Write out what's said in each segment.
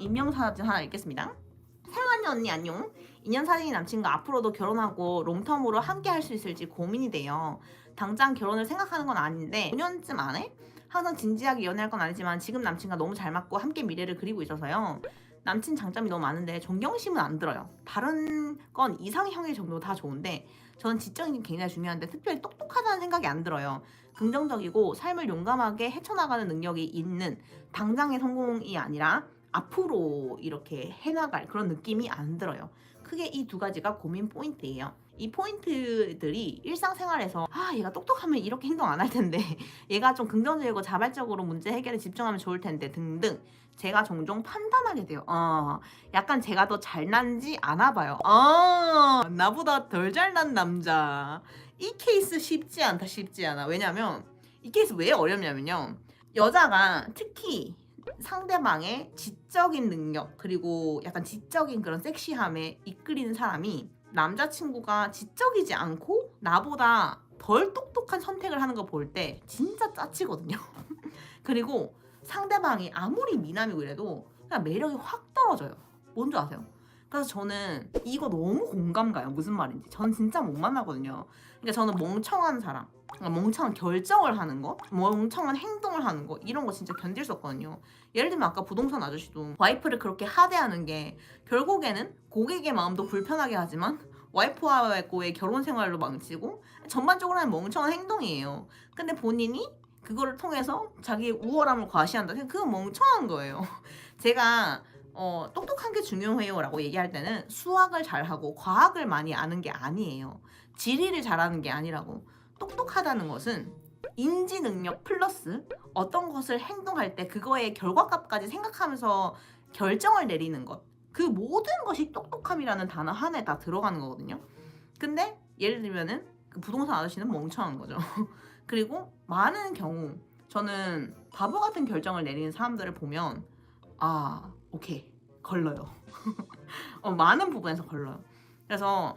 인명사진 하나 읽겠습니다. 사랑하는 언니 안녕. 2년 사귄 남친과 앞으로도 결혼하고 롱텀으로 함께 할 수 있을지 고민이 돼요. 당장 결혼을 생각하는 건 아닌데 5년쯤 안에? 항상 진지하게 연애할 건 아니지만 지금 남친과 너무 잘 맞고 함께 미래를 그리고 있어서요. 남친 장점이 너무 많은데 존경심은 안 들어요. 다른 건 이상형일 정도 다 좋은데 저는 지적인 게 굉장히 중요한데 특별히 똑똑하다는 생각이 안 들어요. 긍정적이고 삶을 용감하게 헤쳐나가는 능력이 있는 당장의 성공이 아니라 앞으로 이렇게 해나갈 그런 느낌이 안 들어요. 크게 이 두 가지가 고민 포인트예요. 이 포인트들이 일상생활에서 얘가 똑똑하면 이렇게 행동 안 할 텐데 얘가 좀 긍정적이고 자발적으로 문제 해결에 집중하면 좋을 텐데 등등 제가 종종 판단하게 돼요. 약간 제가 더 잘난지 아나 봐요. 나보다 덜 잘난 남자. 이 케이스 쉽지 않다, 쉽지 않아. 왜냐면 이 케이스 왜 어렵냐면요. 여자가 특히 상대방의 지적인 능력 그리고 약간 지적인 그런 섹시함에 이끌리는 사람이 남자친구가 지적이지 않고 나보다 덜 똑똑한 선택을 하는 거 볼 때 진짜 짜치거든요. 그리고 상대방이 아무리 미남이고 이래도 그냥 매력이 확 떨어져요. 뭔지 아세요? 그래서 저는 이거 너무 공감 가요. 무슨 말인지. 저는 진짜 못 만나거든요. 그러니까 저는 멍청한 사람, 그러니까 멍청한 결정을 하는 거, 멍청한 행동을 하는 거 이런 거 진짜 견딜 수 없거든요. 예를 들면 아까 부동산 아저씨도 와이프를 그렇게 하대하는 게 결국에는 고객의 마음도 불편하게 하지만 와이프와의 결혼 생활로 망치고 전반적으로 하는 멍청한 행동이에요. 근데 본인이 그거를 통해서 자기의 우월함을 과시한다. 그건 멍청한 거예요. 제가 똑똑한 게 중요해요 라고 얘기할 때는 수학을 잘하고 과학을 많이 아는 게 아니에요. 지리를 잘하는 게 아니라고. 똑똑하다는 것은 인지 능력 플러스 어떤 것을 행동할 때 그거의 결과값까지 생각하면서 결정을 내리는 것. 그 모든 것이 똑똑함이라는 단어 하나에 다 들어가는 거거든요. 근데 예를 들면은 그 부동산 아저씨는 멍청한 거죠. 그리고 많은 경우 저는 바보 같은 결정을 내리는 사람들을 보면 오케이 걸러요. 많은 부분에서 걸러요. 그래서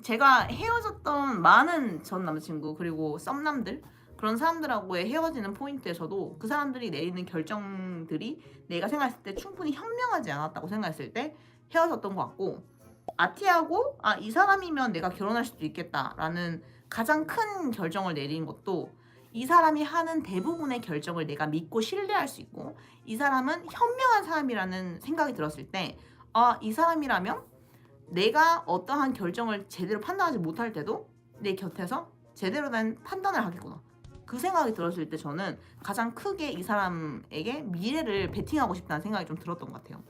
제가 헤어졌던 많은 전 남자친구 그리고 썸남들 그런 사람들하고의 헤어지는 포인트에서도 그 사람들이 내리는 결정들이 내가 생각했을 때 충분히 현명하지 않았다고 생각했을 때 헤어졌던 것 같고 아티하고 이 사람이면 내가 결혼할 수도 있겠다라는 가장 큰 결정을 내린 것도 이 사람이 하는 대부분의 결정을 내가 믿고 신뢰할 수 있고 이 사람은 현명한 사람이라는 생각이 들었을 때 이 사람이라면 내가 어떠한 결정을 제대로 판단하지 못할 때도 내 곁에서 제대로 된 판단을 하겠구나. 그 생각이 들었을 때 저는 가장 크게 이 사람에게 미래를 베팅하고 싶다는 생각이 좀 들었던 것 같아요.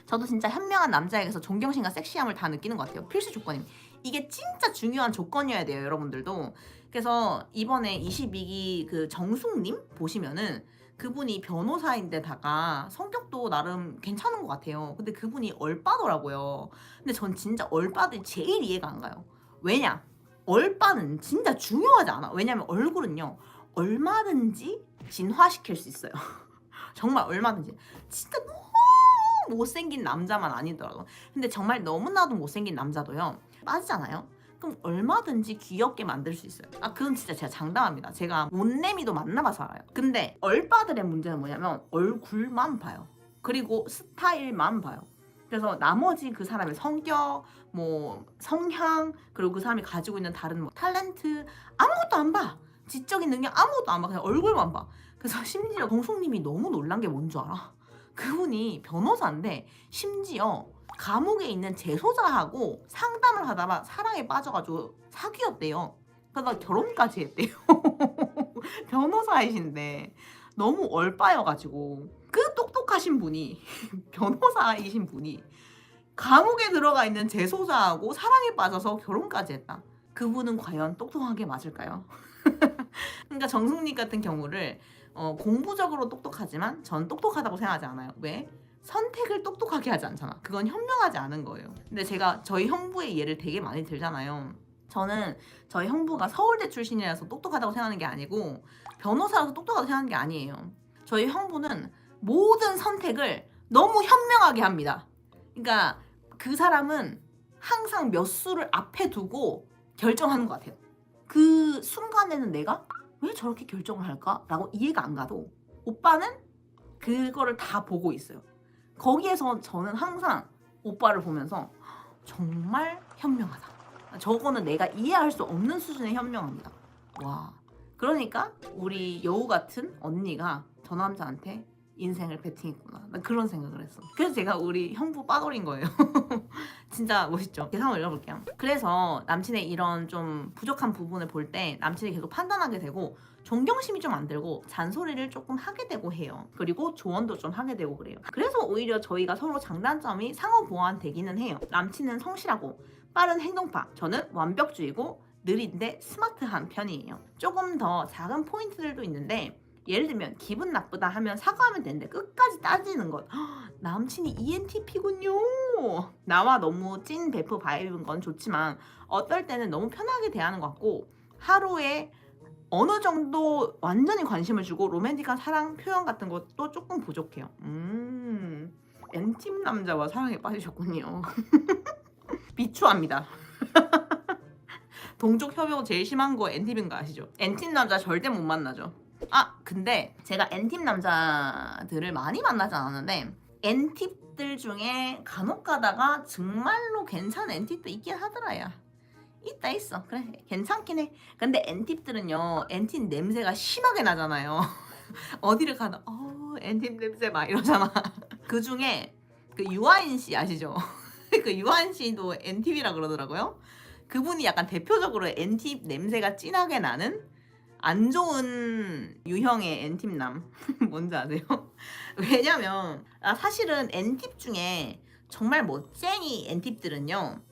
저도 진짜 현명한 남자에게서 존경심과 섹시함을 다 느끼는 것 같아요. 필수 조건입니다. 이게 진짜 중요한 조건이어야 돼요, 여러분들도. 그래서 이번에 22기 그 정숙님 보시면은 그분이 변호사인데다가 성격도 나름 괜찮은 것 같아요. 근데 그분이 얼빠더라고요. 근데 전 진짜 얼빠들이 제일 이해가 안 가요. 왜냐? 얼빠는 진짜 중요하지 않아. 왜냐면 얼굴은요, 얼마든지 진화시킬 수 있어요. 정말 얼마든지. 진짜 너무 못생긴 남자만 아니더라도. 근데 정말 너무나도 못생긴 남자도요, 빠지잖아요? 그럼 얼마든지 귀엽게 만들 수 있어요. 그건 진짜 제가 장담합니다. 제가 못내미도 만나봐서 알아요. 근데 얼빠들의 문제는 뭐냐면 얼굴만 봐요. 그리고 스타일만 봐요. 그래서 나머지 그 사람의 성격, 성향, 그리고 그 사람이 가지고 있는 다른 탤런트 아무것도 안 봐. 지적인 능력 아무것도 안 봐. 그냥 얼굴만 봐. 그래서 심지어 동숙님이 너무 놀란 게 뭔 줄 알아? 그분이 변호사인데 심지어 감옥에 있는 재소자하고 상담을 하다가 사랑에 빠져가지고 사귀었대요. 그러다 결혼까지 했대요. 변호사이신데 너무 얼빠여가지고 그 똑똑하신 분이 변호사이신 분이 감옥에 들어가 있는 재소자하고 사랑에 빠져서 결혼까지 했다. 그분은 과연 똑똑한 게 맞을까요? 그러니까 정숙님 같은 경우를 공부적으로 똑똑하지만 전 똑똑하다고 생각하지 않아요. 왜? 선택을 똑똑하게 하지 않잖아. 그건 현명하지 않은 거예요. 근데 제가 저희 형부의 예를 되게 많이 들잖아요. 저는 저희 형부가 서울대 출신이라서 똑똑하다고 생각하는 게 아니고 변호사라서 똑똑하다고 생각하는 게 아니에요. 저희 형부는 모든 선택을 너무 현명하게 합니다. 그러니까 그 사람은 항상 몇 수를 앞에 두고 결정하는 것 같아요. 그 순간에는 내가 왜 저렇게 결정을 할까? 라고 이해가 안 가도 오빠는 그거를 다 보고 있어요. 거기에서 저는 항상 오빠를 보면서 정말 현명하다. 저거는 내가 이해할 수 없는 수준의 현명합니다. 와. 그러니까 우리 여우 같은 언니가 저 남자한테 인생을 베팅했구나. 난 그런 생각을 했어. 그래서 제가 우리 형부 빠돌인 거예요. 진짜 멋있죠? 계산을 읽어볼게요. 그래서 남친의 이런 좀 부족한 부분을 볼 때 남친이 계속 판단하게 되고 존경심이 좀 안 들고 잔소리를 조금 하게 되고 해요. 그리고 조언도 좀 하게 되고 그래요. 그래서 오히려 저희가 서로 장단점이 상호 보완되기는 해요. 남친은 성실하고 빠른 행동파, 저는 완벽주의고 느린데 스마트한 편이에요. 조금 더 작은 포인트들도 있는데 예를 들면 기분 나쁘다 하면 사과하면 되는데 끝까지 따지는 것. 남친이 ENTP군요. 나와 너무 찐 베프 바이브인 건 좋지만 어떨 때는 너무 편하게 대하는 것 같고 하루에 어느 정도 완전히 관심을 주고 로맨틱한 사랑 표현 같은 것도 조금 부족해요. N팀 남자와 사랑에 빠지셨군요. 비추합니다. 동족 협용 제일 심한 거 N팀인 거 아시죠? N팀 남자 절대 못 만나죠. 근데 제가 N팁 남자들을 많이 만나지 않았는데 N팁들 중에 간혹 가다가 정말로 괜찮은 N팁도 있긴 하더라야. 있어. 그래 괜찮긴 해. 근데 N팁들은요 N팁 냄새가 심하게 나잖아요. 어디를 가나 N팁 냄새 막 이러잖아. 그 중에 그 유아인 씨 아시죠? 그 유아인 씨도 N팁이라 그러더라고요. 그분이 약간 대표적으로 N팁 냄새가 진하게 나는 안 좋은 유형의 N팁남. 뭔지 아세요? 왜냐면 사실은 N팁 중에 정말 멋쟁이 N팁들은요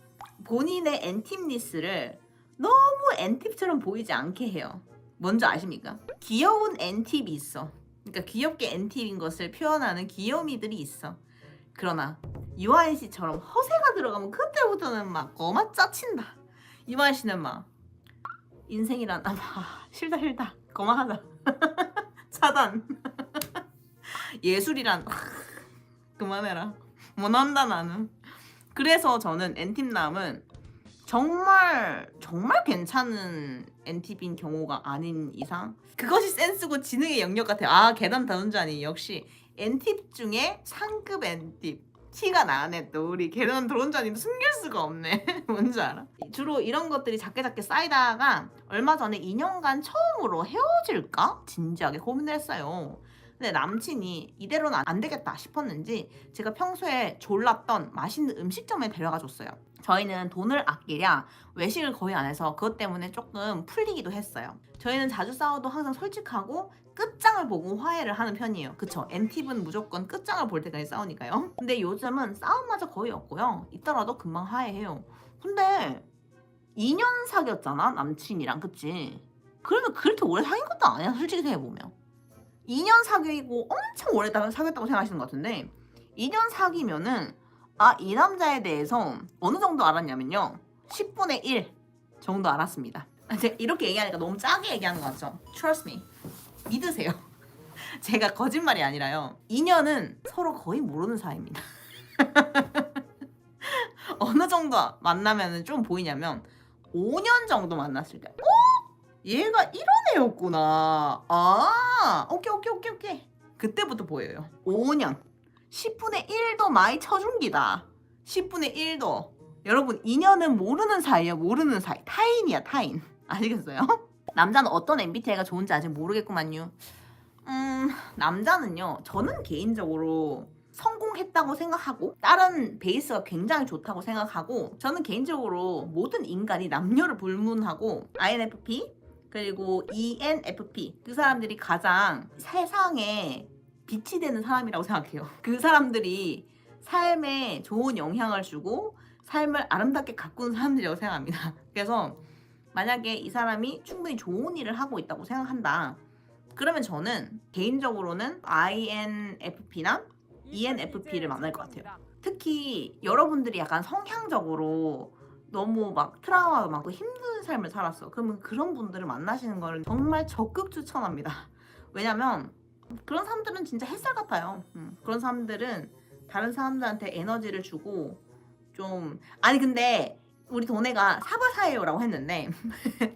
본인의 N팁니스를 너무 N팁처럼 보이지 않게 해요. 뭔지 아십니까? 귀여운 N팁이 있어. 그러니까 귀엽게 N팁인 것을 표현하는 귀요미들이 있어. 그러나 유아인 씨처럼 허세가 들어가면 그때부터는 막 거마 짜친다. 유아인 씨는 막 인생이란 싫다 거만하다. 차단. 예술이란 그만해라. 못한다 나는. 그래서 저는 N팁남은 정말 괜찮은 N팁인 경우가 아닌 이상 그것이 센스고 지능의 영역 같아요. 계단 다운자니 역시 N팁 중에 상급 N팁. 티가 나네. 또 우리 계단 드론자님도 숨길 수가 없네. 뭔지 알아? 주로 이런 것들이 작게 쌓이다가 얼마 전에 2년간 처음으로 헤어질까? 진지하게 고민을 했어요. 근데 남친이 이대로는 안 되겠다 싶었는지 제가 평소에 졸랐던 맛있는 음식점에 데려가 줬어요. 저희는 돈을 아끼랴 외식을 거의 안 해서 그것 때문에 조금 풀리기도 했어요. 저희는 자주 싸워도 항상 솔직하고 끝장을 보고 화해를 하는 편이에요. 그쵸? N팁은 무조건 끝장을 볼 때까지 싸우니까요. 근데 요즘은 싸움마저 거의 없고요. 있더라도 금방 화해해요. 근데 2년 사귀었잖아 남친이랑. 그치? 그러면 그렇게 오래 사귄 것도 아니야 솔직히 생각해보면. 2년 사귀고 엄청 오래 사귀었다고 생각하시는 것 같은데 2년 사귀면은 이 남자에 대해서 어느 정도 알았냐면요 10분의 1 정도 알았습니다. 제가 이렇게 얘기하니까 너무 짜게 얘기하는 것 같죠? Trust me. 믿으세요. 제가 거짓말이 아니라요 2년은 서로 거의 모르는 사이입니다. 어느 정도 만나면 좀 보이냐면 5년 정도 만났을 때 얘가 이런 애였구나. 오케이. 그때부터 보여요. 5년. 10분의 1도 많이 쳐준기다. 10분의 1도. 여러분 2년은 모르는 사이야. 모르는 사이. 타인이야 타인. 아시겠어요? 남자는 어떤 MBTI가 좋은지 아직 모르겠구만요. 남자는요. 저는 개인적으로 성공했다고 생각하고 다른 베이스가 굉장히 좋다고 생각하고 저는 개인적으로 모든 인간이 남녀를 불문하고 INFP 그리고 ENFP 그 사람들이 가장 세상에 빛이 되는 사람이라고 생각해요. 그 사람들이 삶에 좋은 영향을 주고 삶을 아름답게 가꾸는 사람들이라고 생각합니다. 그래서 만약에 이 사람이 충분히 좋은 일을 하고 있다고 생각한다. 그러면 저는 개인적으로는 INFP나 ENFP를 만날 것 같아요. 특히 여러분들이 약간 성향적으로 너무 막 트라우마가 많고 힘든 삶을 살았어. 그러면 그런 분들을 만나시는 걸 정말 적극 추천합니다. 왜냐면 그런 사람들은 진짜 햇살 같아요. 그런 사람들은 다른 사람들한테 에너지를 주고 좀 근데 우리 도네가 사바사예요라고 했는데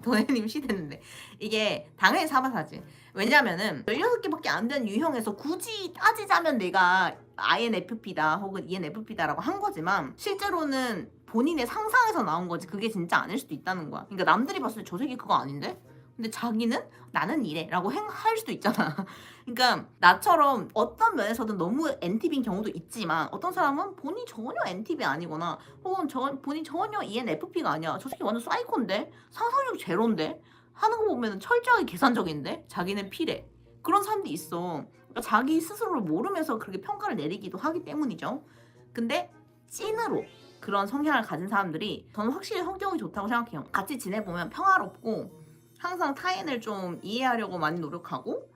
도네님 시대는데 이게 당연히 사바사지. 왜냐면은 16개밖에 안 되는 유형에서 굳이 따지자면 내가 INFP다 혹은 ENFP다라고 한 거지만 실제로는 본인의 상상에서 나온 거지 그게 진짜 아닐 수도 있다는 거야. 그러니까 남들이 봤을 때 저 새끼 그거 아닌데? 근데 자기는 나는 이래 라고 할 수도 있잖아. 그러니까 나처럼 어떤 면에서든 너무 NTP인 경우도 있지만 어떤 사람은 본인이 전혀 NTP 아니거나 혹은 본인이 전혀 ENFP가 아니야. 저 새끼 완전 사이코인데? 상상력 제로인데? 하는 거 보면 철저하게 계산적인데? 자기는 피래. 그런 사람들이 있어. 그러니까 자기 스스로를 모르면서 그렇게 평가를 내리기도 하기 때문이죠. 근데 찐으로 그런 성향을 가진 사람들이 저는 확실히 성격이 좋다고 생각해요. 같이 지내보면 평화롭고 항상 타인을 좀 이해하려고 많이 노력하고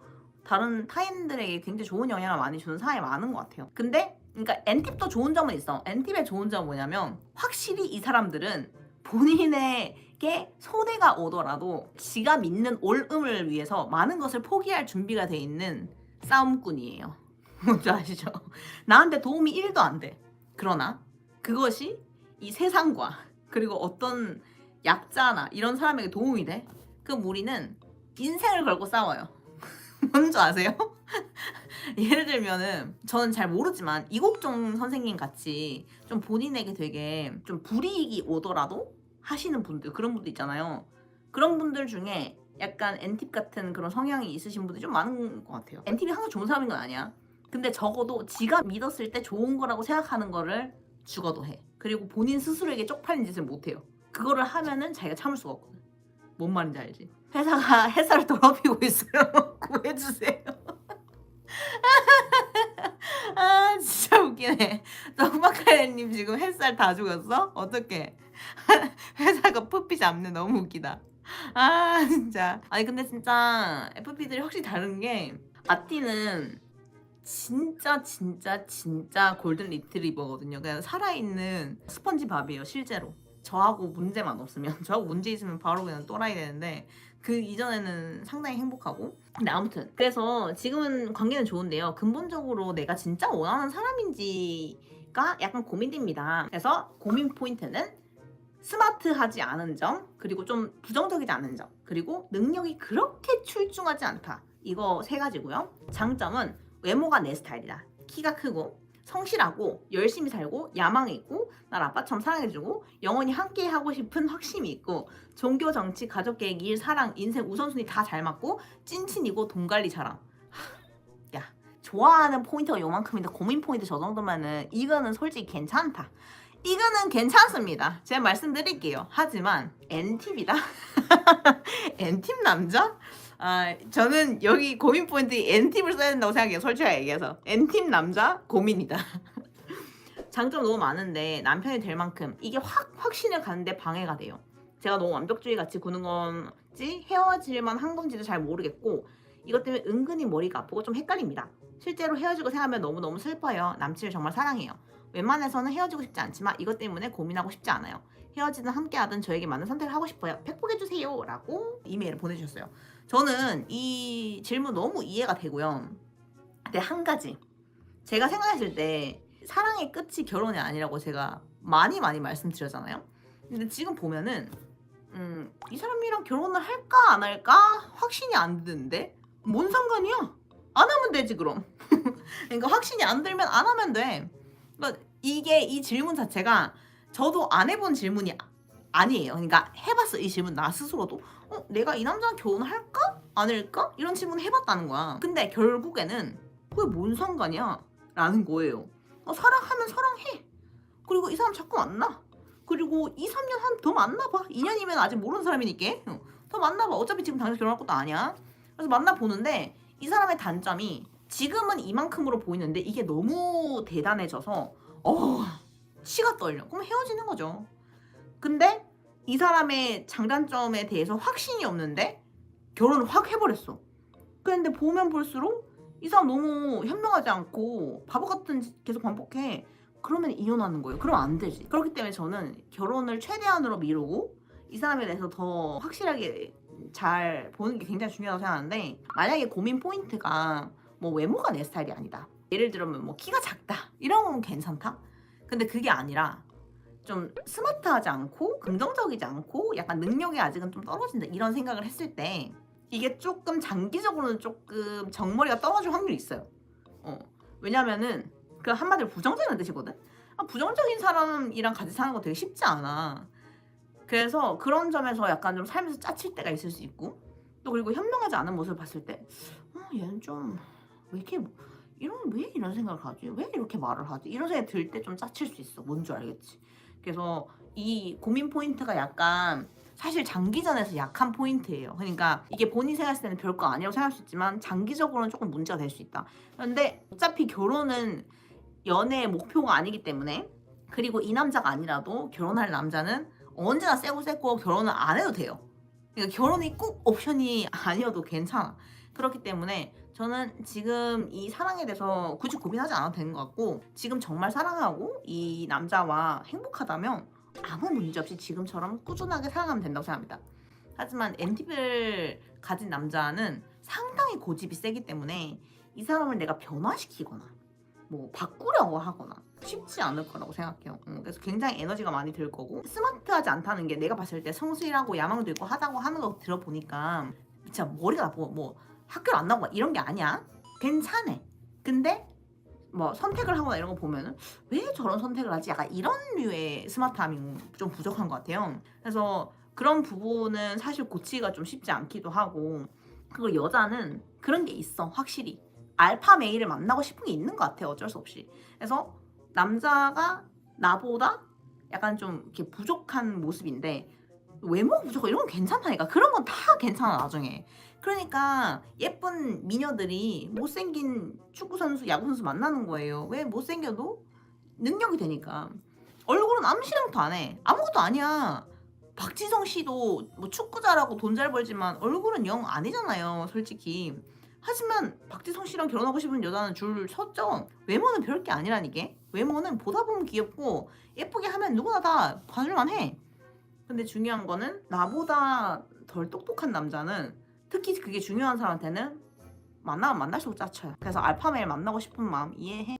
다른 타인들에게 굉장히 좋은 영향을 많이 주는 사람이 많은 것 같아요. 근데 그러니까 N팁도 좋은 점은 있어. N팁의 좋은 점은 뭐냐면 확실히 이 사람들은 본인에게 손해가 오더라도 지가 믿는 옳음을 위해서 많은 것을 포기할 준비가 돼 있는 싸움꾼이에요. 뭔지 아시죠? 나한테 도움이 1도 안 돼. 그러나 그것이 이 세상과 그리고 어떤 약자나 이런 사람에게 도움이 돼. 그럼 우리는 인생을 걸고 싸워요. 뭔지 아세요? 예를 들면은 저는 잘 모르지만 이국종 선생님 같이 좀 본인에게 되게 좀 불이익이 오더라도 하시는 분들 그런 분들 있잖아요. 그런 분들 중에 약간 N팁 같은 그런 성향이 있으신 분들이 좀 많은 것 같아요. N팁이 항상 좋은 사람인 건 아니야. 근데 적어도 지가 믿었을 때 좋은 거라고 생각하는 거를 죽어도 해. 그리고 본인 스스로에게 쪽팔린 짓을 못 해요. 그거를 하면은 자기가 참을 수가 없거든. 뭔 말인지 알지? 회사가 햇살을 더럽히고 있어요. 구해주세요. 아 진짜 웃기네. 떡박하래님 지금 햇살 다 죽었어? 어떡해. 회사가 푸피 잡네. 너무 웃기다. 아 진짜. 아니 근데 진짜 FP들이 확실히 다른 게 아띠는 진짜 골든 리트리버거든요. 그냥 살아있는 스펀지밥이에요 실제로. 저하고 문제만 없으면 저하고 문제 있으면 바로 그냥 또라이 되는데 그 이전에는 상당히 행복하고. 근데 아무튼 그래서 지금은 관계는 좋은데요. 근본적으로 내가 진짜 원하는 사람인지가 약간 고민됩니다. 그래서 고민 포인트는 스마트하지 않은 점, 그리고 좀 부정적이지 않은 점, 그리고 능력이 그렇게 출중하지 않다. 이거 3가지고요. 장점은 외모가 내 스타일이다. 키가 크고 성실하고 열심히 살고 야망이 있고 날 아빠처럼 사랑해주고 영원히 함께 하고 싶은 확신이 있고 종교, 정치, 가족 계획, 일, 사랑, 인생 우선순위 다 잘 맞고 찐친이고 돈 관리 잘함. 야 좋아하는 포인트가 요만큼인데 고민 포인트 저 정도면은 이거는 솔직히 괜찮다. 이거는 괜찮습니다. 제가 말씀드릴게요. 하지만 N팁이다? N팁 남자? 아, 저는 여기 고민 포인트에 N팁을 써야 된다고 생각해요. 솔직하게 얘기해서. N팁 남자 고민이다. 장점 너무 많은데 남편이 될 만큼 이게 확신을 가는데 방해가 돼요. 제가 너무 완벽주의 같이 구는 건지 헤어질만 한 건지도 잘 모르겠고 이것 때문에 은근히 머리가 아프고 좀 헷갈립니다. 실제로 헤어지고 생각하면 너무너무 슬퍼요. 남친을 정말 사랑해요. 웬만해서는 헤어지고 싶지 않지만 이것 때문에 고민하고 싶지 않아요. 헤어지든 함께하든 저에게 맞는 선택을 하고 싶어요. 팩복해주세요 라고 이메일을 보내주셨어요. 저는 이 질문 너무 이해가 되고요. 근데 한 가지 제가 생각했을 때 사랑의 끝이 결혼이 아니라고 제가 많이 말씀드렸잖아요. 근데 지금 보면은 이 사람이랑 결혼을 할까 안 할까 확신이 안 드는데 뭔 상관이야? 안 하면 되지 그럼. 그러니까 확신이 안 들면 안 하면 돼. 그러니까 이게 이 질문 자체가 저도 안 해본 질문이 아니에요. 그러니까 해봤어 이 질문 나 스스로도 내가 이 남자랑 결혼할까 안 할까 이런 질문 해봤다는 거야. 근데 결국에는 그게 뭔 상관이야 라는 거예요. 사랑하면 사랑해. 그리고 이 사람 자꾸 만나. 그리고 2, 3년 한 더 만나봐. 2년이면 아직 모르는 사람이니까 더 만나봐. 어차피 지금 당장 결혼할 것도 아니야. 그래서 만나보는데 이 사람의 단점이 지금은 이만큼으로 보이는데 이게 너무 대단해져서 치가 떨려. 그럼 헤어지는 거죠. 근데 이 사람의 장단점에 대해서 확신이 없는데 결혼을 확 해버렸어. 그런데 보면 볼수록 이 사람 너무 현명하지 않고 바보 같은 짓 계속 반복해. 그러면 이혼하는 거예요. 그럼 안 되지. 그렇기 때문에 저는 결혼을 최대한으로 미루고 이 사람에 대해서 더 확실하게 잘 보는 게 굉장히 중요하다고 생각하는데 만약에 고민 포인트가 뭐 외모가 내 스타일이 아니다. 예를 들면 뭐 키가 작다. 이런 건 괜찮다. 근데 그게 아니라 좀 스마트하지 않고 긍정적이지 않고 약간 능력이 아직은 좀 떨어진다. 이런 생각을 했을 때 이게 조금 장기적으로는 조금 정머리가 떨어질 확률이 있어요. 왜냐면은 그 한마디로 부정적인 뜻이거든. 부정적인 사람이랑 같이 사는 거 되게 쉽지 않아. 그래서 그런 점에서 약간 좀 살면서 짜칠 때가 있을 수 있고, 또 그리고 현명하지 않은 모습을 봤을 때 얘는 좀 왜 이렇게 왜 이런 생각을 하지? 왜 이렇게 말을 하지? 이런 생각이 들 때 좀 짜칠 수 있어. 뭔 줄 알겠지? 그래서 이 고민 포인트가 약간 사실 장기전에서 약한 포인트예요. 그러니까 이게 본인 생각했을 때는 별거 아니라고 생각할 수 있지만 장기적으로는 조금 문제가 될 수 있다. 그런데 어차피 결혼은 연애의 목표가 아니기 때문에, 그리고 이 남자가 아니라도 결혼할 남자는 언제나 세고 결혼을 안 해도 돼요. 그러니까 결혼이 꼭 옵션이 아니어도 괜찮아. 그렇기 때문에 저는 지금 이 사랑에 대해서 굳이 고민하지 않아도 되는 것 같고, 지금 정말 사랑하고 이 남자와 행복하다면 아무 문제 없이 지금처럼 꾸준하게 사랑하면 된다고 생각합니다. 하지만 NTV를 가진 남자는 상당히 고집이 세기 때문에 이 사람을 내가 변화시키거나 뭐 바꾸려고 하거나 쉽지 않을 거라고 생각해요. 그래서 굉장히 에너지가 많이 들 거고, 스마트하지 않다는 게 내가 봤을 때 성실하고 야망도 있고 하다고 하는 거 들어보니까 진짜 머리가 나쁘고 뭐 학교를 안 나오고 이런 게 아니야. 괜찮아. 근데 뭐 선택을 하거나 이런 거 보면은 왜 저런 선택을 하지? 약간 이런 류의 스마트함이 좀 부족한 것 같아요. 그래서 그런 부분은 사실 고치기가 좀 쉽지 않기도 하고, 그리고 여자는 그런 게 있어. 확실히 알파 메일을 만나고 싶은 게 있는 것 같아요. 어쩔 수 없이. 그래서 남자가 나보다 약간 좀 이렇게 부족한 모습인데 외모 부족한 이런 건 괜찮다니까. 그런 건 다 괜찮아 나중에. 그러니까 예쁜 미녀들이 못생긴 축구 선수, 야구 선수 만나는 거예요. 왜? 못생겨도 능력이 되니까. 얼굴은 암시랑도 안 해. 아무것도 아니야. 박지성 씨도 뭐 축구 잘하고 돈 잘 벌지만 얼굴은 영 아니잖아요, 솔직히. 하지만 박지성 씨랑 결혼하고 싶은 여자는 줄 섰죠. 외모는 별게 아니라니까. 외모는 보다 보면 귀엽고 예쁘게 하면 누구나 다 봐줄만 해. 근데 중요한 거는 나보다 덜 똑똑한 남자는, 특히 그게 중요한 사람한테는 만나면 만날수록 짜쳐요. 그래서 알파메일 만나고 싶은 마음 이해해.